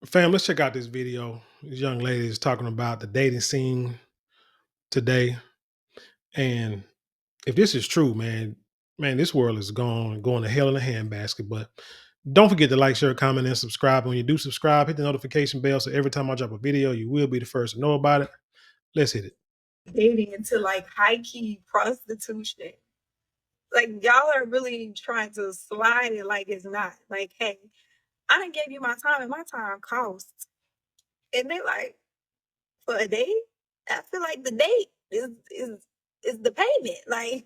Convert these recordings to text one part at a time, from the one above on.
Fam, let's check out this video. This young lady is talking about the dating scene today. And if this is true, man, this world is going to hell in a handbasket. But don't forget to like, share, comment, and subscribe. When you do subscribe, hit the notification bell so every time I drop a video, you will be the first to know about it. Let's hit it. Dating into like high key prostitution. Like y'all are really trying to slide it like it's not. Like, hey, I done gave you my time and my time costs. And they like, for a date? I feel like the date is the payment. Like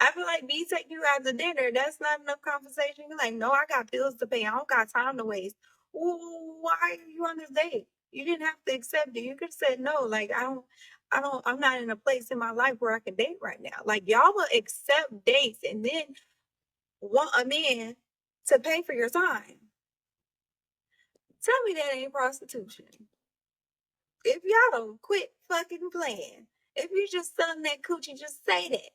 I feel like me taking you out to dinner, that's not enough conversation. You're like, no, I got bills to pay. I don't got time to waste. Why are you on this date? You didn't have to accept it. You could have said no. Like, I'm not in a place in my life where I can date right now. Like, y'all will accept dates and then want a man to pay for your time. Tell me that ain't prostitution. If y'all don't quit fucking playing, if you just selling that coochie, just say that.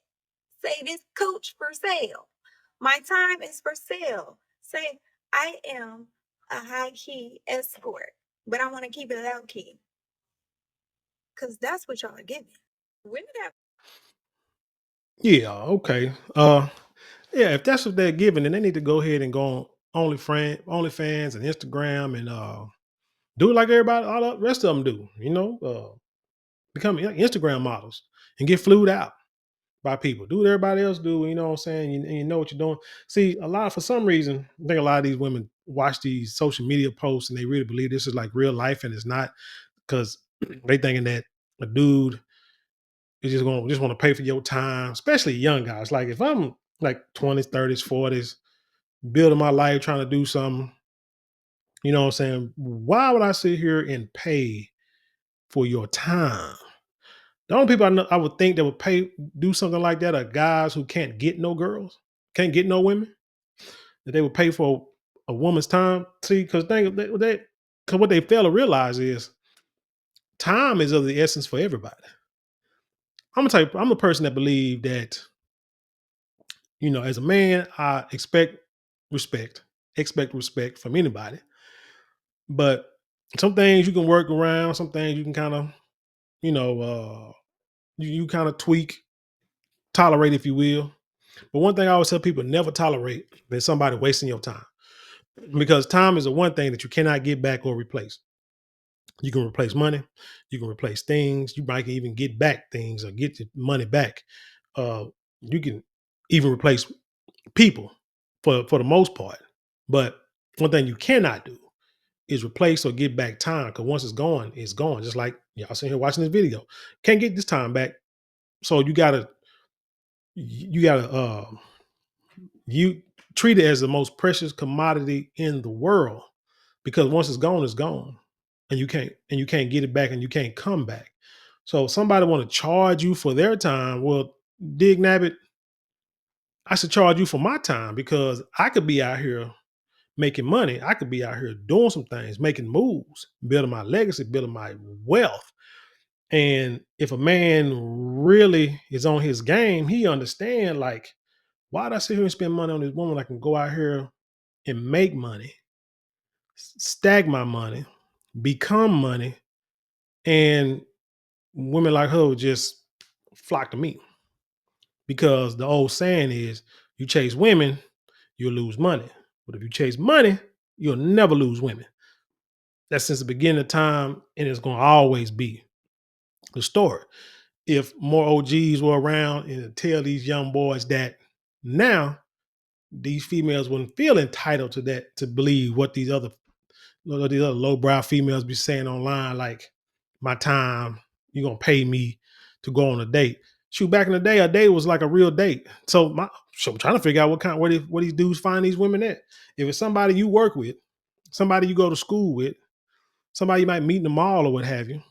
Say this coach for sale. My time is for sale. Say I am a high key escort, but I want to keep it low key. Cause that's what y'all are giving. When did that Yeah, okay. Yeah, if that's what they're giving, then they need to go ahead and go on OnlyFans and Instagram and do it like everybody, all the rest of them do. Become Instagram models and get flued out by people. Do what everybody else do. You know what I'm saying? You know what you're doing. See, for some reason, I think a lot of these women watch these social media posts and they really believe this is like real life, and it's not, because they thinking that a dude is just want to pay for your time, especially young guys. Like if I'm like 20s, 30s, 40s, building my life, trying to do something, you know what I'm saying? Why would I sit here and pay for your time? The only people I know I would think that would do something like that are guys who can't get no girls, can't get no women. That they would pay for a woman's time. See, because because what they fail to realize is time is of the essence for everybody. I'm a person that believe that, as a man, I expect respect from anybody. But some things you can work around, some things you can kind of, you know, you kind of tweak, tolerate, if you will. But one thing I always tell people: never tolerate is somebody wasting your time, because time is the one thing that you cannot get back or replace. You can replace money, you can replace things, you might even get back things or get your money back. Uh, you can even replace people for the most part. But one thing you cannot do is replace or get back time, because once it's gone. Just like y'all sitting here watching this video, can't get this time back. So you gotta you treat it as the most precious commodity in the world, because once it's gone, and you can't get it back, and you can't come back. So if somebody want to charge you for their time, well, dig nabbit, I should charge you for my time, because I could be out here making money. I could be out here doing some things, making moves, building my legacy, building my wealth. And if a man really is on his game, he understand, like, why would I sit here and spend money on this woman? I can go out here and make money, stack my money, become money, and women like her would just flock to me, because the old saying is, you chase women, you'll lose money. But if you chase money, you'll never lose women. That's since the beginning of time, and it's going to always be the story. If more OGs were around and tell these young boys that now, these females wouldn't feel entitled to that, to believe what these other lowbrow females be saying online, like, my time, you're gonna pay me to go on a date. Shoot, back in the day, a date was like a real date. So I'm trying to figure out where these dudes find these women at. If it's somebody you work with, somebody you go to school with, somebody you might meet in the mall or what have you,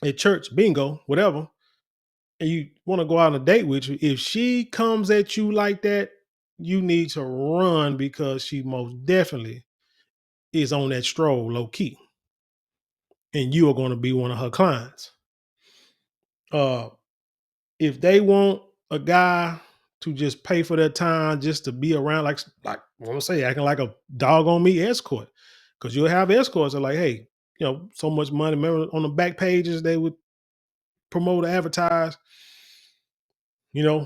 at church, bingo, whatever, and you want to go out on a date with you, if she comes at you like that, you need to run, because she most definitely is on that stroll low key, and you are going to be one of her clients. Uh, if they want a guy to just pay for their time just to be around, like I want to say, acting like a dog on me escort, Because you'll have escorts that are like, hey, so much money. Remember on the back pages they would promote, advertise,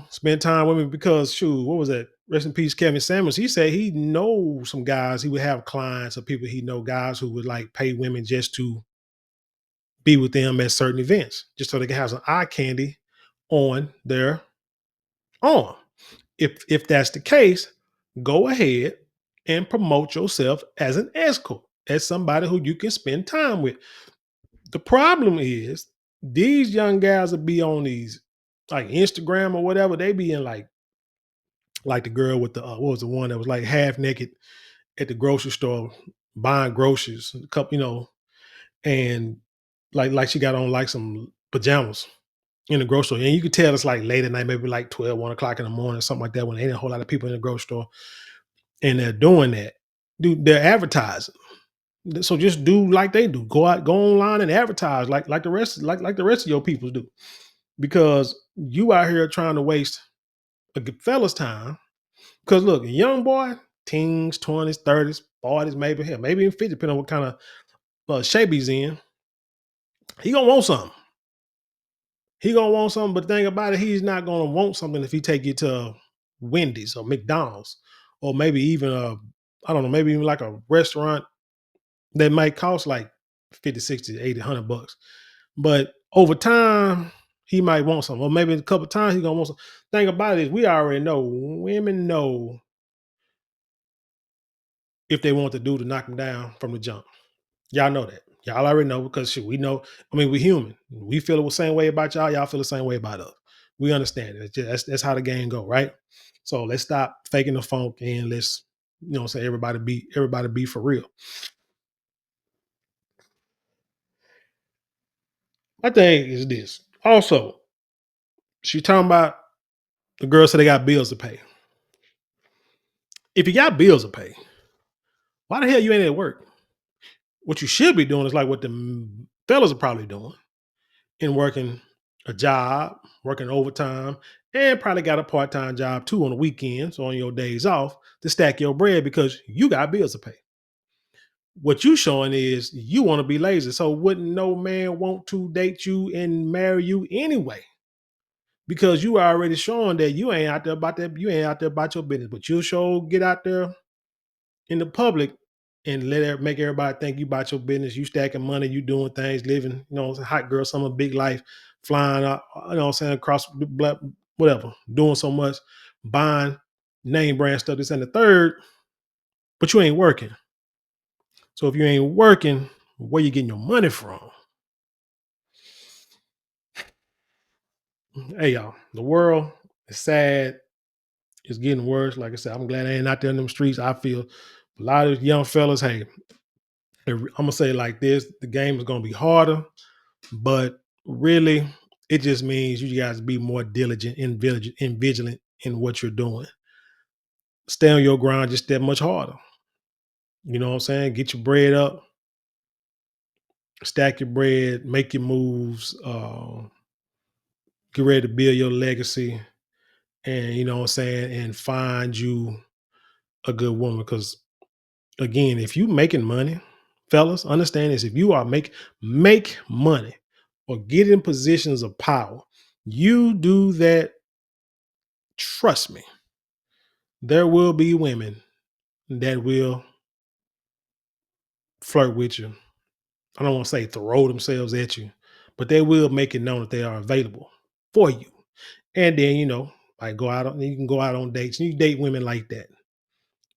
spend time with me because shoot, what was that? Rest in peace, Kevin Samuels. He said he knows some guys. He would have clients or people he know, guys who would like pay women just to be with them at certain events, just so they can have some eye candy on their arm. If that's the case, go ahead and promote yourself as an escort, as somebody who you can spend time with. The problem is these young guys will be on these like Instagram or whatever. They be in like the girl with the what was the one that was like half naked at the grocery store buying groceries, a couple, and like she got on like some pajamas in the grocery store. And you could tell it's like late at night, maybe like 12, 1 o'clock in the morning, something like that, when there ain't a whole lot of people in the grocery store and they're doing that. Dude, they're advertising. So just do like they do. Go out, go online and advertise like the rest, like the rest of your people do. Because you out here trying to waste a good fella's time. Because look, a young boy, teens, 20s, 30s, 40s, maybe even 50, depending on what kind of shape he's in, he gonna want something. He gonna want something, but the thing about it, he's not gonna want something if he take you to Wendy's or McDonald's, or maybe even I don't know, maybe even like a restaurant that might cost like 50, 60, 80, $100. But over time, he might want something. Or maybe a couple of times he's gonna want something. Thing about it is we already know women know if they want the dude to knock them down from the jump. Y'all know that. Y'all already know because shit, we know. I mean, we're human. We feel the same way about y'all. Y'all feel the same way about us. We understand it. That's how the game go, right? So let's stop faking the funk and let's, say everybody be for real. My thing is this. Also, she talking about the girls said they got bills to pay. If you got bills to pay, why the hell you ain't at work? What you should be doing is like what the fellas are probably doing and working a job, working overtime, and probably got a part-time job too on the weekends or on your days off to stack your bread because you got bills to pay. What you showing is you want to be lazy. So wouldn't no man want to date you and marry you anyway? Because you are already showing that you ain't out there about that, you ain't out there about your business, but you'll show get out there in the public and make everybody think you about your business. You stacking money, you doing things, living, hot girl summer, big life, flying out, across the black, whatever, doing so much, buying name brand stuff, this and the third, but you ain't working. So if you ain't working, where you getting your money from? Hey y'all, the world is sad. It's getting worse. Like I said, I'm glad I ain't out there in them streets. I feel a lot of young fellas, hey, I'm gonna say it like this: the game is gonna be harder, but really, it just means you guys be more diligent and vigilant in what you're doing. Stay on your grind just that much harder. You know what I'm saying? Get your bread up, stack your bread, make your moves, get ready to build your legacy, and you know what I'm saying, and find you a good woman. Because again, if you making money, fellas, understand this: if you are make money or get in positions of power, you do that. Trust me, there will be women that will flirt with you. I don't want to say throw themselves at you, but they will make it known that they are available for you. And then, like you can go out on dates and you date women like that.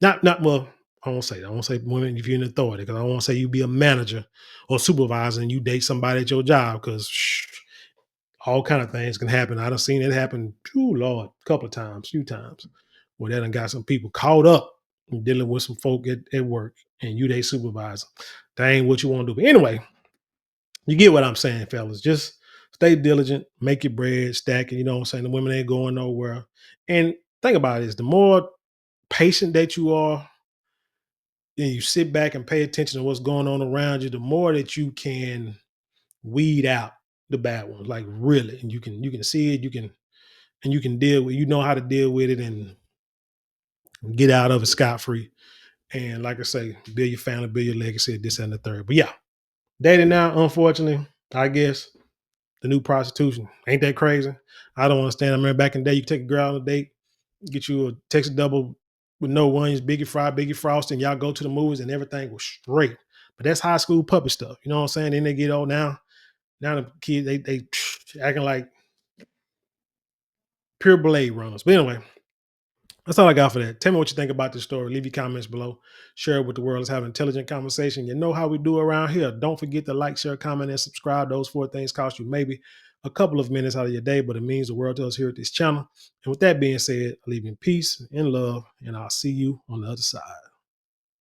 Not well, I won't say women if you're in authority, because I don't want to say you be a manager or supervisor and you date somebody at your job, because all kind of things can happen. I done seen it happen, Lord, a couple of times, few times, where they done got some people caught up dealing with some folk at work and you they supervisor. That ain't what you want to do. But anyway, you get what I'm saying, fellas. Just stay diligent, make your bread, stack it. You know what I'm saying? The women ain't going nowhere. And think about this: the more patient that you are, and you sit back and pay attention to what's going on around you, the more that you can weed out the bad ones, like really. And you can see it, you can deal with, how to deal with it and get out of it scot free. And like I say, build your family, build your legacy, this and the third. But yeah, dating now, unfortunately, I guess the new prostitution. Ain't that crazy? I don't understand. I remember back in the day, you take a girl on a date, get you a Texas double with no onions, Biggie Fry, Biggie Frost, and y'all go to the movies and everything was straight. But that's high school puppet stuff. You know what I'm saying? Then they get old now. Now the kids, they acting like pure blade runners. But anyway, that's all I got for that. Tell me what you think about this story. Leave your comments below. Share it with the world. Let's have an intelligent conversation. You know how we do around here. Don't forget to like, share, comment, and subscribe. Those 4 things cost you maybe a couple of minutes out of your day, but it means the world to us here at this channel. And with that being said, I leave you in peace and love, and I'll see you on the other side.